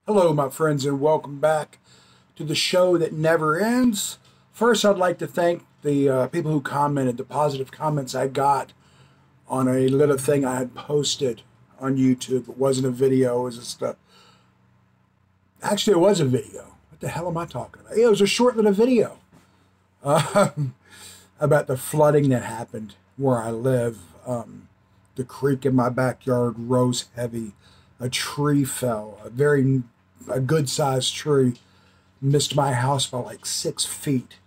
Hello, my friends, and welcome back to the show that never ends. First, I'd like to thank the people who commented, the positive comments I got on a little thing I had posted on YouTube. It wasn't a video, it was just actually, it was a video. What the hell am I talking about? Yeah, it was a short little video about the flooding that happened where I live. The creek in my backyard rose heavy. A tree fell, a good-sized tree, missed my house by like 6 feet.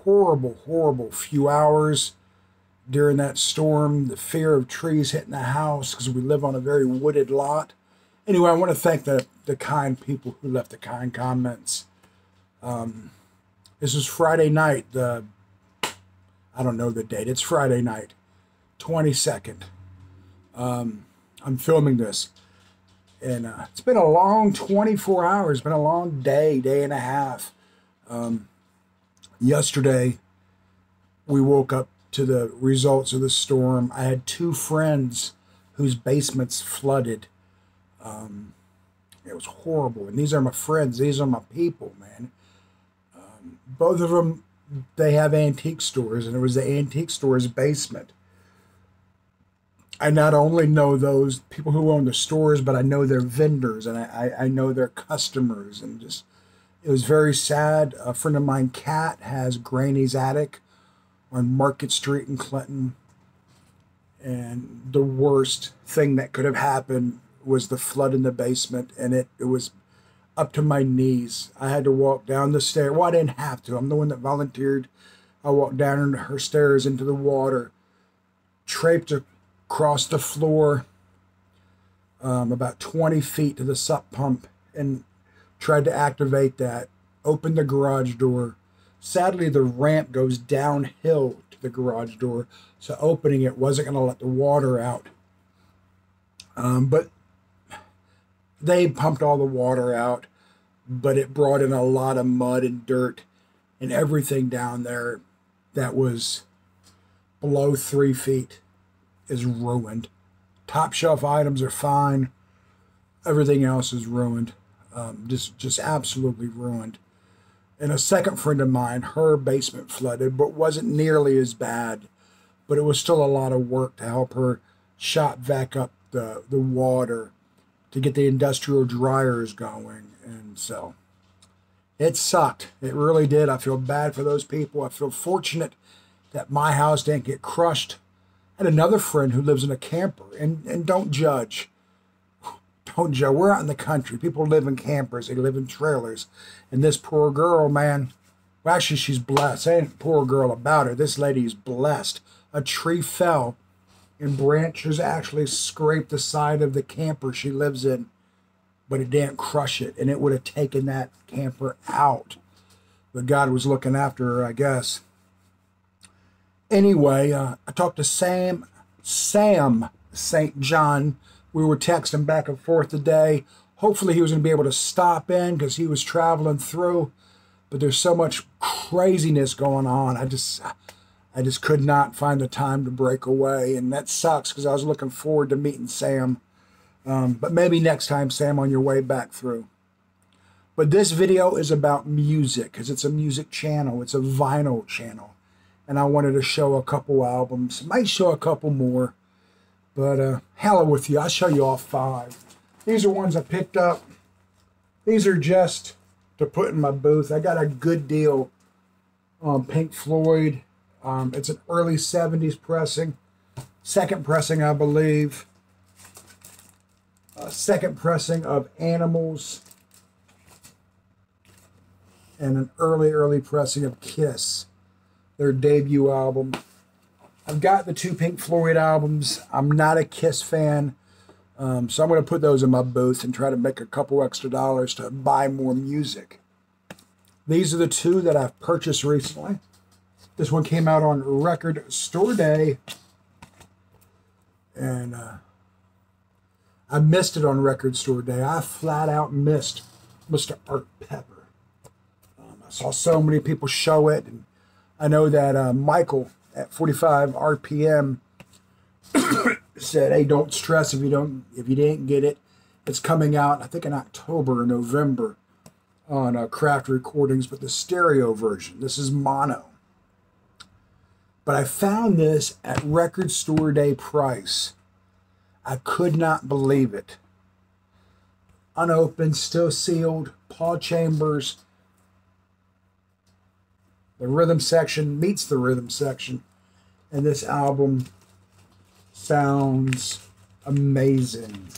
Horrible few hours during that storm. The fear of trees hitting the house because we live on a very wooded lot. Anyway, I want to thank the kind people who left the kind comments. This is Friday night. I don't know the date. It's Friday night, 22nd. I'm filming this. And it's been a long 24 hours. It's been a long day and a half. Yesterday, we woke up to the results of the storm. I had two friends whose basements flooded. It was horrible. And these are my friends. These are my people, man. Both of them, they have antique stores, and it was the antique store's basement. I not only know those people who own the stores, but I know their vendors, and I know their customers, and just, it was very sad. A friend of mine, Kat, has Granny's Attic on Market Street in Clinton, and the worst thing that could have happened was the flood in the basement, and it was up to my knees. I had to walk down the stairs. Well, I didn't have to. I'm the one that volunteered. I walked down her stairs into the water, traipsed across the floor about 20 feet to the sup pump and tried to activate that. Opened the garage door. Sadly, the ramp goes downhill to the garage door, so opening it wasn't going to let the water out. But they pumped all the water out, but it brought in a lot of mud and dirt, and everything down there that was below 3 feet is ruined. Top shelf items are fine. Everything else is ruined. Just absolutely ruined. And a second friend of mine, her basement flooded, but wasn't nearly as bad. But it was still a lot of work to help her shot back up the water to get the industrial dryers going. And so it sucked. It really did. I feel bad for those people. I feel fortunate that my house didn't get crushed. I had another friend who lives in a camper, and don't judge. Don't judge. We're out in the country. People live in campers. They live in trailers. And this poor girl, man, well, actually, she's blessed. Ain't a poor girl about her. This lady is blessed. A tree fell, and branches actually scraped the side of the camper she lives in, but it didn't crush it, and it would have taken that camper out. But God was looking after her, I guess. Anyway, I talked to Sam St. John. We were texting back and forth today. Hopefully he was going to be able to stop in because he was traveling through. But there's so much craziness going on. I just could not find the time to break away. And that sucks because I was looking forward to meeting Sam. But maybe next time, Sam, on your way back through. But this video is about music because it's a music channel. It's a vinyl channel. And I wanted to show a couple albums. Might show a couple more. But hell with you. I'll show you all 5. These are ones I picked up. These are just to put in my booth. I got a good deal on Pink Floyd. It's an early 70s pressing. Second pressing, I believe. Second pressing of Animals. And an early pressing of Kiss, their debut album. I've got the 2 Pink Floyd albums. I'm not a Kiss fan, so I'm going to put those in my booth and try to make a couple extra dollars to buy more music. These are the 2 that I've purchased recently. This one came out on Record Store Day, and I missed it on Record Store Day. I flat out missed Mr. Art Pepper. I saw so many people show it, and I know that Michael at 45 RPM said, "Hey, don't stress if you didn't get it. It's coming out, I think, in October or November on Craft Recordings, but the stereo version. This is mono. But I found this at record store day price. I could not believe it. Unopened, still sealed, Paul Chambers. The rhythm section meets the rhythm section. And this album sounds amazing.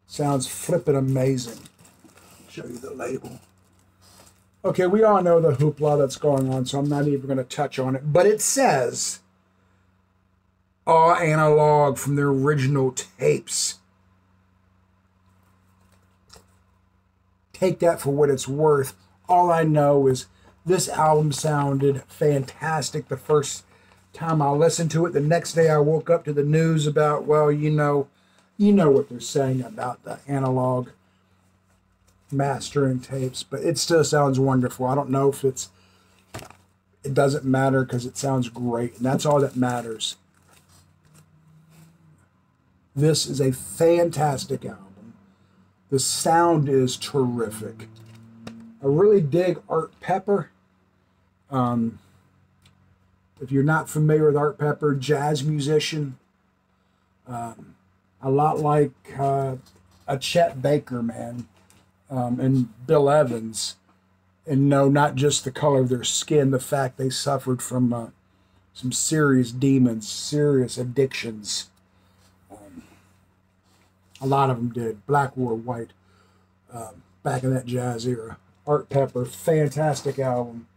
Sounds flippin' amazing. Show you the label. Okay, we all know the hoopla that's going on, so I'm not even going to touch on it. But it says, all analog from the original tapes. Take that for what it's worth. All I know is this album sounded fantastic the first time I listened to it. The next day I woke up to the news about, well, you know what they're saying about the analog mastering tapes, but it still sounds wonderful. I don't know if it doesn't matter because it sounds great, and that's all that matters. This is a fantastic album. The sound is terrific. I really dig Art Pepper. If you're not familiar with Art Pepper, jazz musician, a lot like a Chet Baker, man. And Bill Evans, and no, not just the color of their skin, the fact they suffered from some serious demons, serious addictions. A lot of them did, black or white, back in that jazz era. Art Pepper, fantastic album.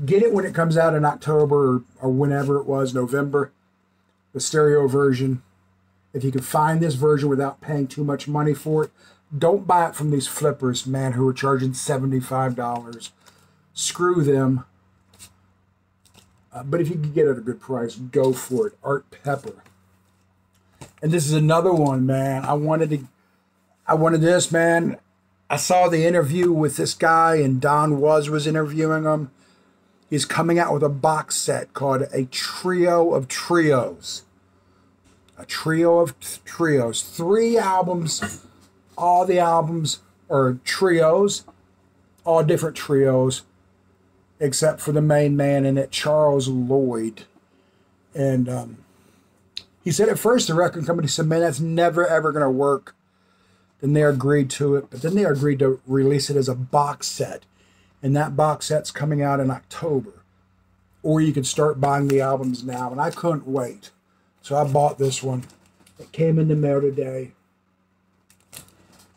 Get it when it comes out in October or whenever it was, November, the stereo version. If you can find this version without paying too much money for it, don't buy it from these flippers, man, who are charging $75. Screw them. But if you can get it at a good price, go for it. Art Pepper. And this is another one, man. I wanted this, man. I saw the interview with this guy, and Don was interviewing him. He's coming out with a box set called A Trio of Trios. A Trio of Trios. 3 albums. All the albums are trios, all different trios, except for the main man in it, Charles Lloyd. And he said at first the record company said, man, that's never, ever going to work. Then they agreed to it, but then they agreed to release it as a box set. And that box set's coming out in October. Or you can start buying the albums now, and I couldn't wait. So I bought this one. It came in the mail today.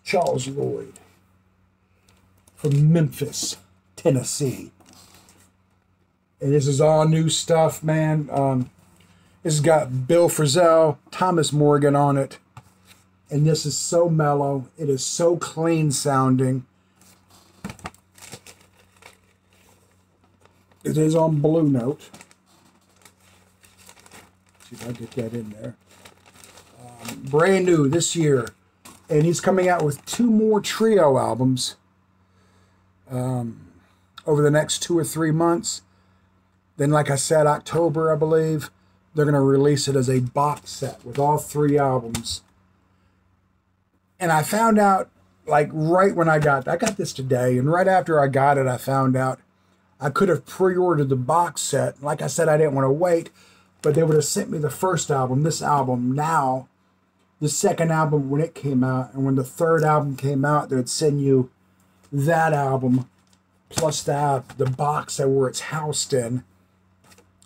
Charles Lloyd from Memphis, Tennessee. And this is all new stuff, man. This has got Bill Frisell, Thomas Morgan on it. And this is so mellow. It is so clean sounding. It is on Blue Note. See if I get that in there. Brand new this year. And he's coming out with 2 more trio albums over the next 2 or 3 months. Then, like I said, October, I believe, they're going to release it as a box set with all 3 albums. And I found out, like, right when I got this today, and right after I got it, I found out I could have pre-ordered the box set. Like I said, I didn't want to wait, but they would have sent me the first album, this album, now. The second album when it came out, and when the third album came out, they'd send you that album plus the box set where it's housed in.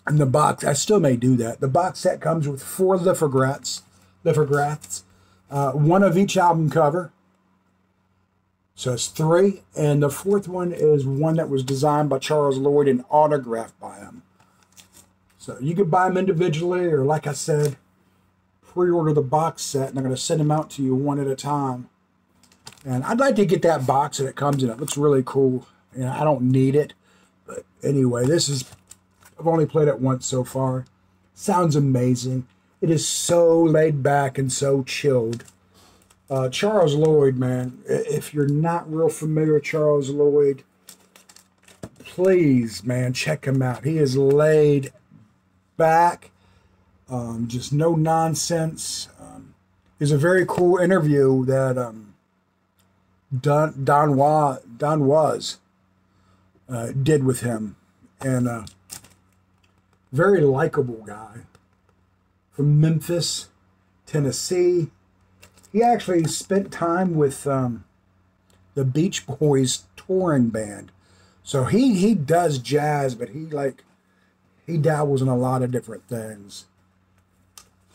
And the box, I still may do that. The box set comes with 4 lithographs, 1 of each album cover. So it's 3, and the 4th one is one that was designed by Charles Lloyd and autographed by him. So you could buy them individually, or like I said, pre-order the box set, and they're going to send them out to you one at a time. And I'd like to get that box that it comes in. It looks really cool. You know, I don't need it, but anyway, I've only played it once so far. Sounds amazing. It is so laid back and so chilled. Charles Lloyd, man, if you're not real familiar with Charles Lloyd, please, man, check him out. He is laid back. Just no nonsense. is a very cool interview that Don Was did with him, and very likable guy from Memphis, Tennessee. He actually spent time with the Beach Boys touring band, so he does jazz, but he dabbles in a lot of different things.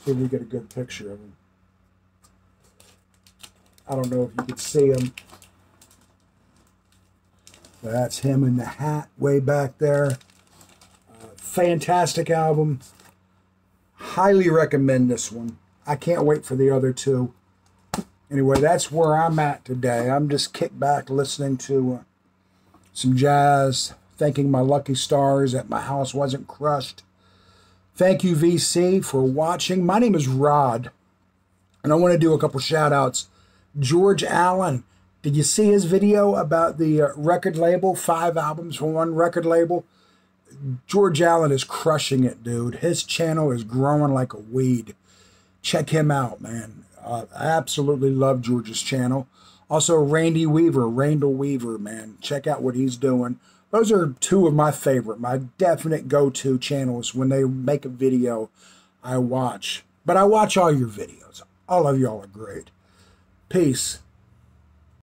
See if we get a good picture of him. I don't know if you can see him. That's him in the hat way back there. Fantastic album. Highly recommend this one. I can't wait for the other two. Anyway, that's where I'm at today. I'm just kicked back listening to some jazz, thanking my lucky stars that my house wasn't crushed. Thank you, VC, for watching. My name is Rod, and I want to do a couple shout-outs. George Allen, did you see his video about the record label, 5 albums from one record label? George Allen is crushing it, dude. His channel is growing like a weed. Check him out, man. I absolutely love George's channel. Also, Randall Weaver, man. Check out what he's doing. Those are 2 of my favorite, my definite go-to channels. When they make a video, I watch. But I watch all your videos. All of y'all are great. Peace.